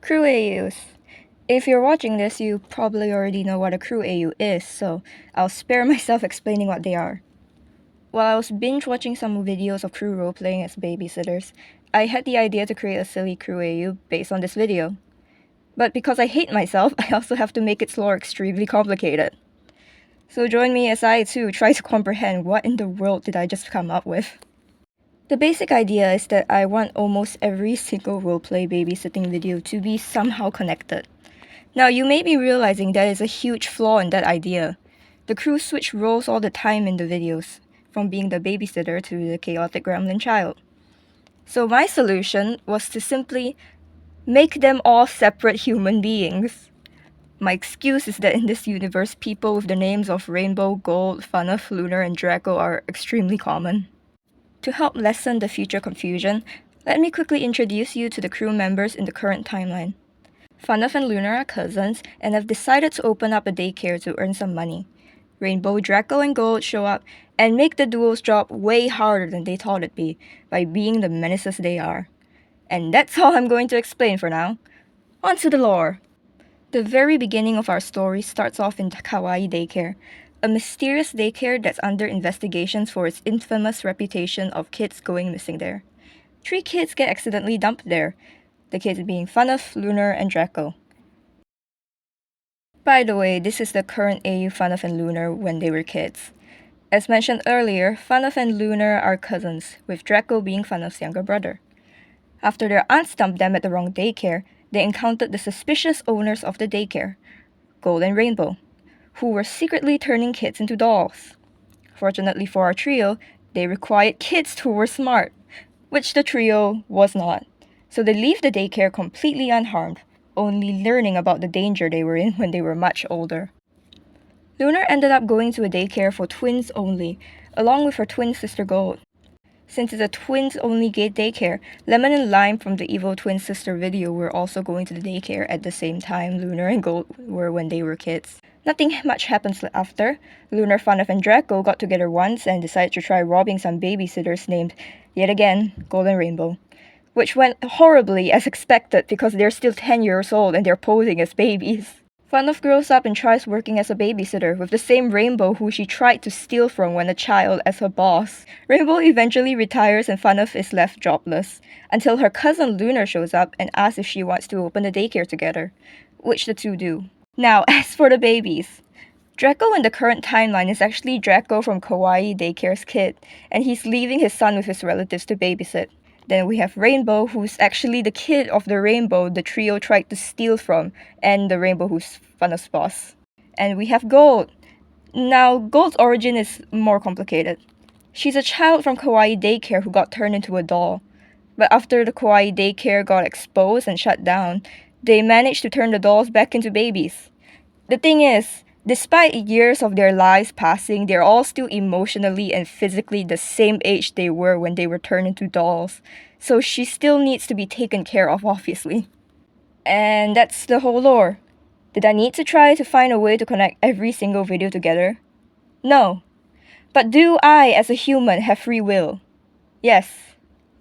Krew AUs. If you're watching this, you probably already know what a krew AU is, so I'll spare myself explaining what they are. While I was binge watching some videos of krew roleplaying as babysitters, I had the idea to create a silly krew AU based on this video. But because I hate myself, I also have to make its lore extremely complicated. So join me as I too try to comprehend what in the world did I just come up with. The basic idea is that I want almost every single roleplay babysitting video to be somehow connected. Now you may be realizing that is a huge flaw in that idea. The crew switch roles all the time in the videos, from being the babysitter to the chaotic gremlin child. So my solution was to simply make them all separate human beings. My excuse is that in this universe, people with the names of Rainbow, Gold, Funuff, Lunar, and Draco are extremely common. To help lessen the future confusion, let me quickly introduce you to the crew members in the current timeline. Funuff and Lunar are cousins and have decided to open up a daycare to earn some money. Rainbow, Draco, and Gold show up and make the duo's job way harder than they thought it'd be by being the menaces they are. And that's all I'm going to explain for now. On to the lore! The very beginning of our story starts off in Kawaii Daycare, a mysterious daycare that's under investigations for its infamous reputation of kids going missing there. 3 kids get accidentally dumped there, the kids being Funuff, Lunar, and Draco. By the way, this is the current AU Funuff and Lunar when they were kids. As mentioned earlier, Funuff and Lunar are cousins, with Draco being Funuff's younger brother. After their aunts dumped them at the wrong daycare, they encountered the suspicious owners of the daycare, Gold and Rainbow, who were secretly turning kids into dolls. Fortunately for our trio, they required kids who were smart, which the trio was not. So they leave the daycare completely unharmed, only learning about the danger they were in when they were much older. Lunar ended up going to a daycare for twins only, along with her twin sister Gold. Since it's a twins-only gate daycare, Lemon and Lime from the Evil Twin Sister video were also going to the daycare at the same time Lunar and Gold were when they were kids. Nothing much happens after. Lunar, Funuff, and Draco got together once and decided to try robbing some babysitters named, yet again, Gold and Rainbow. Which went horribly as expected because they're still 10 years old and they're posing as babies. Funuff grows up and tries working as a babysitter with the same Rainbow who she tried to steal from when a child as her boss. Rainbow eventually retires and Funuff is left jobless, until her cousin Lunar shows up and asks if she wants to open the daycare together, which the two do. Now, as for the babies. Draco in the current timeline is actually Draco from Kawaii Daycare's kid, and he's leaving his son with his relatives to babysit. Then we have Rainbow, who's actually the kid of the Rainbow the trio tried to steal from, and the Rainbow who's Funuff's boss. And we have Gold. Now, Gold's origin is more complicated. She's a child from Kawaii Daycare who got turned into a doll. But after the Kawaii Daycare got exposed and shut down, they managed to turn the dolls back into babies. The thing is, despite years of their lives passing, they're all still emotionally and physically the same age they were when they were turned into dolls. So she still needs to be taken care of, obviously. And that's the whole lore. Did I need to try to find a way to connect every single video together? No. But do I, as a human, have free will? Yes.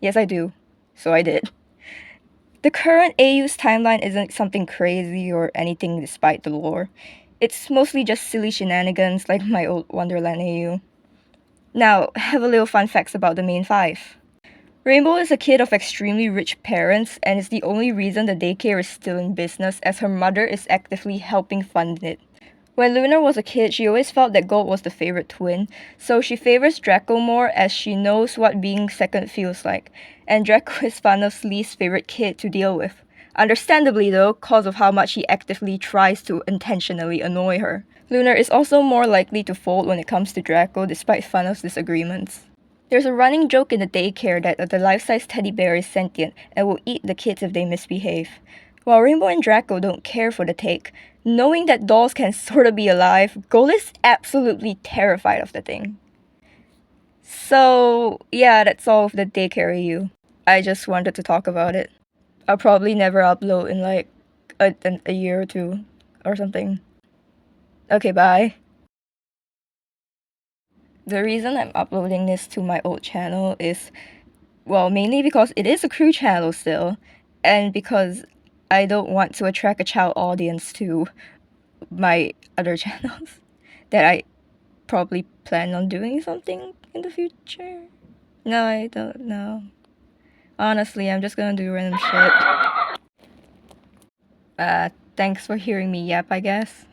Yes, I do. So I did. The current AU's timeline isn't something crazy or anything despite the lore. It's mostly just silly shenanigans like my old Wonderland AU. Now, have a little fun facts about the main 5. Rainbow is a kid of extremely rich parents and is the only reason the daycare is still in business as her mother is actively helping fund it. When Lunar was a kid, she always felt that Gold was the favorite twin, so she favors Draco more as she knows what being second feels like, and Draco is Funuff's least favorite kid to deal with. Understandably though, cause of how much he actively tries to intentionally annoy her. Lunar is also more likely to fold when it comes to Draco despite Funuff's disagreements. There's a running joke in the daycare that the life-size teddy bear is sentient and will eat the kids if they misbehave. While Rainbow and Draco don't care for the take, knowing that dolls can sorta be alive, Gold is absolutely terrified of the thing. So, yeah, that's all of the daycare AU. I just wanted to talk about it. I'll probably never upload in like a year or 2 or something. Okay, bye. The reason I'm uploading this to my old channel is, well, mainly because it is a crew channel still, and because I don't want to attract a child audience to my other channels that I probably plan on doing something in the future. No, I don't know. Honestly, I'm just gonna do random shit. Thanks for hearing me yap, I guess.